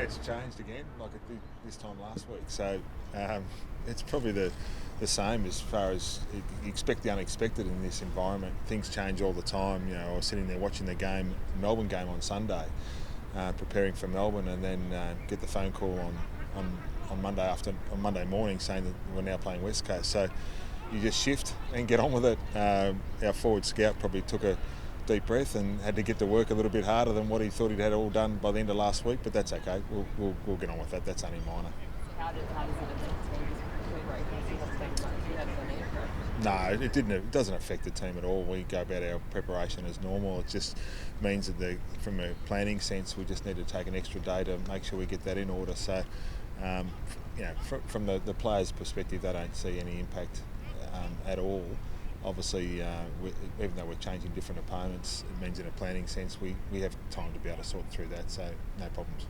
it's changed again, like it did this time last week. So it's probably the same as far as you expect the unexpected in this environment. Things change all the time. I was sitting there watching the Melbourne game on Sunday, preparing for Melbourne, and then get the phone call on Monday morning saying that we're now playing West Coast. So you just shift and get on with it. Our forward scout probably took a deep breath and had to get to work a little bit harder than what he thought he'd had all done by the end of last week, but that's okay. We'll get on with that. That's only minor. How does No, it didn't. It doesn't affect the team at all. We go about our preparation as normal. It just means that from a planning sense, we just need to take an extra day to make sure we get that in order. So, from the players' perspective, they don't see any impact at all. Obviously, even though we're changing different opponents, it means in a planning sense we have time to be able to sort through that, so no problems.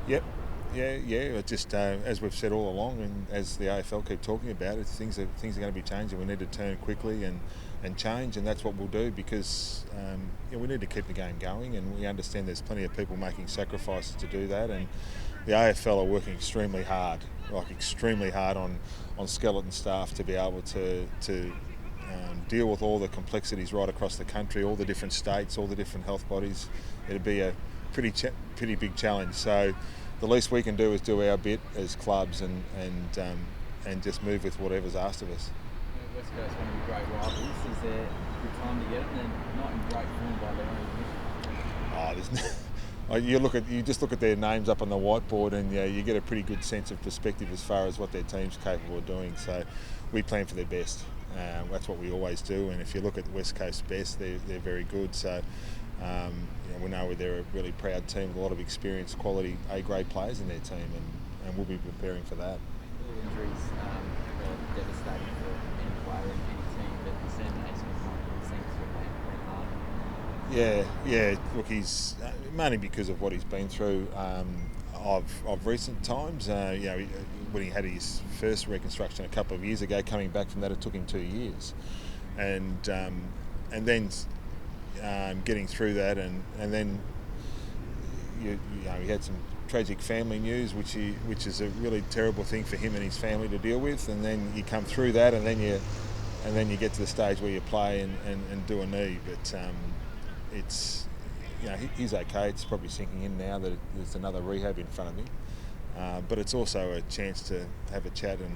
Yep. Yeah. It just as we've said all along, and as the AFL keep talking about it, things are going to be changing. We need to turn quickly and change, and that's what we'll do because we need to keep the game going, and we understand there's plenty of people making sacrifices to do that, and the AFL are working extremely hard on skeleton staff to be able to deal with all the complexities right across the country, all the different states, all the different health bodies. It'd be a pretty big challenge. So the least we can do is do our bit as clubs and just move with whatever's asked of us. West Coast one of your great rivals. Is there a good time to get them? They're not in great form by their own admission. You just look at their names up on the whiteboard, and you get a pretty good sense of perspective as far as what their team's capable of doing. So we plan for their best. That's what we always do. And if you look at West Coast best, they're very good. So we know they're a really proud team with a lot of experience, quality A-grade players in their team, and we'll be preparing for that. All injuries are devastating for any player in any team, but Sam Naismith seems to have been pretty hard. Yeah. Look, he's mainly because of what he's been through of recent times. When he had his first reconstruction a couple of years ago, coming back from that, it took him 2 years, and then getting through that, and then he had some tragic family news, which is a really terrible thing for him and his family to deal with, and then you come through that, and then you get to the stage where you play and do a knee, but it's he's okay. It's probably sinking in now that there's another rehab in front of him, but it's also a chance to have a chat and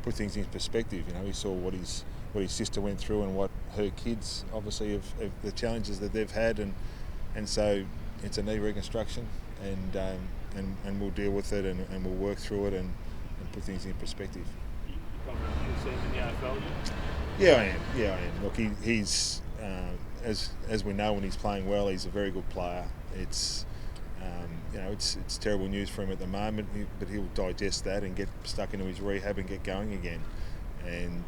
put things in perspective. He saw what his sister went through and what her kids obviously have the challenges that they've had, and so it's a knee reconstruction, and we'll deal with it and we'll work through it and put things in perspective. You confident you'll see him in the AFL? Yeah, I am. Look, he's as we know, when he's playing well, he's a very good player. It's it's terrible news for him at the moment, but he'll digest that and get stuck into his rehab and get going again. And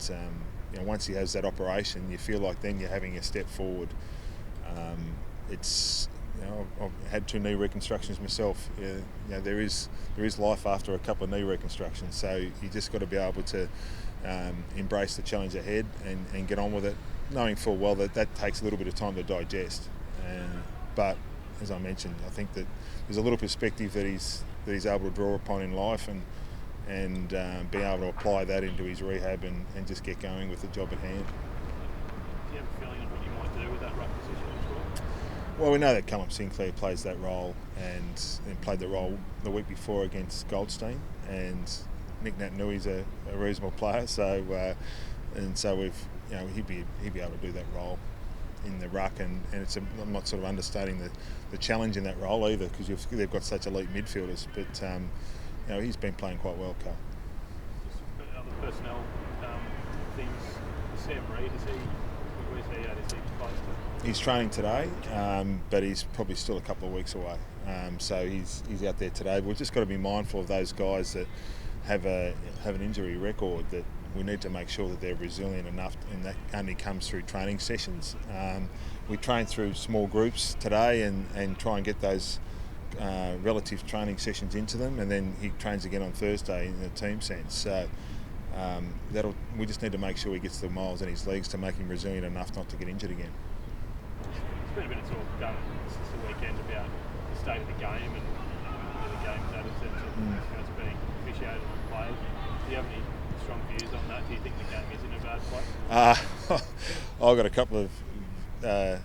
once he has that operation, you feel like then you're having a step forward. I've had 2 knee reconstructions myself. There is life after a couple of knee reconstructions, so you just got to be able to embrace the challenge ahead and get on with it, knowing full well that takes a little bit of time to digest. But as I mentioned, I think that there's a little perspective that he's able to draw upon in life, and be able to apply that into his rehab and just get going with the job at hand. Do you have a feeling of what you might do with that ruck position as well? Well, we know that Callum Sinclair plays that role and played the role the week before against Goldstein, and Nick Natanui's a reasonable player, so we've he'd be able to do that role in the ruck, and I'm not sort of understating the challenge in that role either, because they've got such elite midfielders, but he's been playing quite well, Carl. Just other personnel things. Sam Reid, where's he at? Is he close to? He's training today, but he's probably still a couple of weeks away. So he's out there today. We've just got to be mindful of those guys that have an injury record, that we need to make sure that they're resilient enough, and that only comes through training sessions. We train through small groups today and try and get those relative training sessions into them, and then he trains again on Thursday in a team sense. So we just need to make sure he gets the miles in his legs to make him resilient enough not to get injured again. been a bit of talk since the weekend about the state of the game and where the game's at in terms of how it's being officiated and played. Do you have any strong views on that? Do you think the game is in a bad place? I've got a couple of. I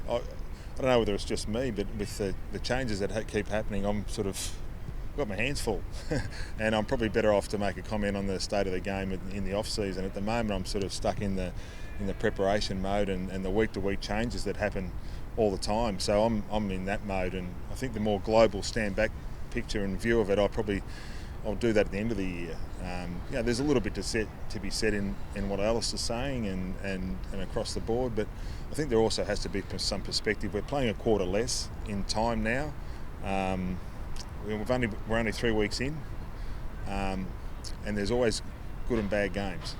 don't know whether it's just me, but with the changes that keep happening, I'm sort of got my hands full, and I'm probably better off to make a comment on the state of the game in the off season. At the moment, I'm sort of stuck in the preparation mode and the week to week changes that happen all the time. So I'm in that mode, and I think the more global stand back picture and view of it, I'll do that at the end of the year. There's a little bit to be said in what Alice is saying and across the board, but I think there also has to be some perspective. We're playing a quarter less in time now. We're only 3 weeks in, and there's always good and bad games,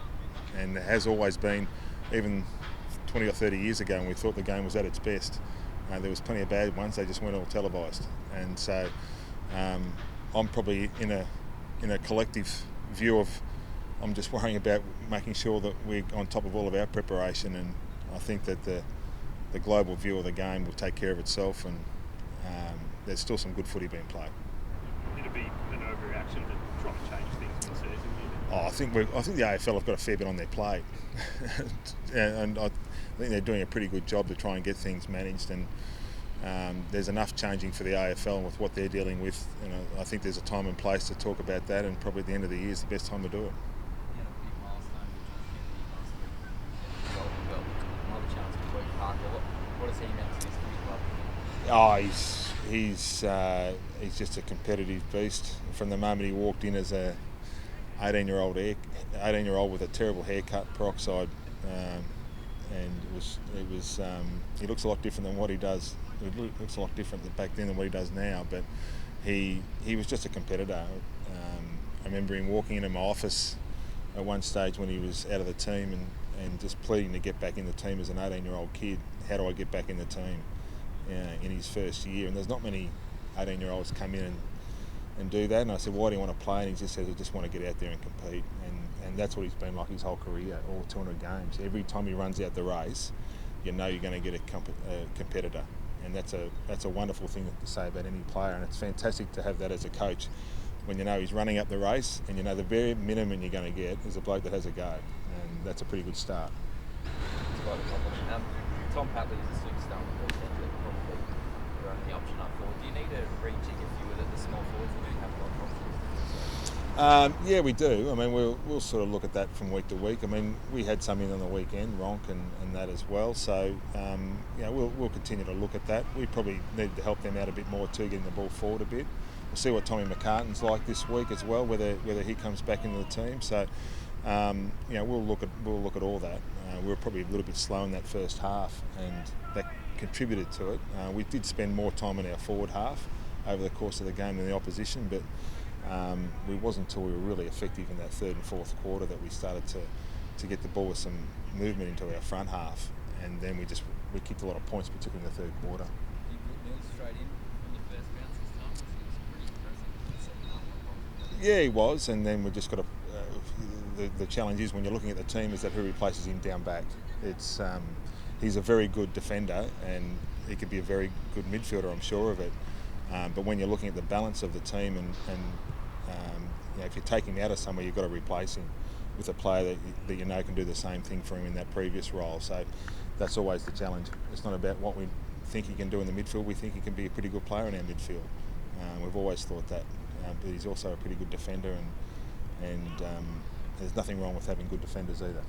and there has always been, even 20 or 30 years ago when we thought the game was at its best. There was plenty of bad ones, they just weren't all televised. And so I'm probably in a collective view of, I'm just worrying about making sure that we're on top of all of our preparation, and I think that the global view of the game will take care of itself, and there's still some good footy being played. It'd be an overreaction to try and change things in the season. I think the AFL have got a fair bit on their plate, and I think they're doing a pretty good job to try and get things managed. And there's enough changing for the AFL with what they're dealing with. And I think there's a time and place to talk about that, and probably at the end of the year is the best time to do it. You had a big milestone with John Kennedy last week. Another chance for Luke Parker. What does he mean to this club? He's just a competitive beast. From the moment he walked in as a 18-year-old with a terrible haircut, peroxide, and he looks a lot different than what he does. He looks a lot different back then than what he does now. But he was just a competitor. I remember him walking into my office at one stage when he was out of the team and just pleading to get back in the team as an 18-year-old kid. How do I get back in the team? In his first year, and there's not many 18-year-olds come in and do that. And I said, why do you want to play? And he just says, I just want to get out there and compete. And that's what he's been like his whole career, all 200 games. Every time he runs out the race, you know you're going to get a competitor. And that's a wonderful thing to say about any player. And it's fantastic to have that as a coach when you know he's running up the race and you know the very minimum you're going to get is a bloke that has a go. And that's a pretty good start. It's quite a compliment. Tom Papley is a superstar on the weekend that probably you're only the option up forward. Do you need to rejig a few of the small forwards that do have a lot of rosters? Yeah, we do. I mean, we'll sort of look at that from week to week. I mean, we had some in on the weekend, Ronk and that as well. So, we'll continue to look at that. We probably need to help them out a bit more too, getting the ball forward a bit. We'll see what Tommy McCartan's like this week as well, whether he comes back into the team. So, we'll look at all that. We were probably a little bit slow in that first half, and that contributed to it. We did spend more time in our forward half over the course of the game than the opposition, but it wasn't until we were really effective in that third and fourth quarter that we started to get the ball with some movement into our front half, and then we kicked a lot of points, particularly in the third quarter. You put Mills straight in from the first bounce this time, which was pretty impressive. Yeah, he was, and then we just got to. The challenge is when you're looking at the team is that who replaces him down back. It's he's a very good defender and he could be a very good midfielder, I'm sure of it. But when you're looking at the balance of the team and if you take him out of somewhere, you've got to replace him with a player that you know can do the same thing for him in that previous role. So that's always the challenge. It's not about what we think he can do in the midfield. We think he can be a pretty good player in our midfield. We've always thought that, but he's also a pretty good defender and there's nothing wrong with having good defenders either.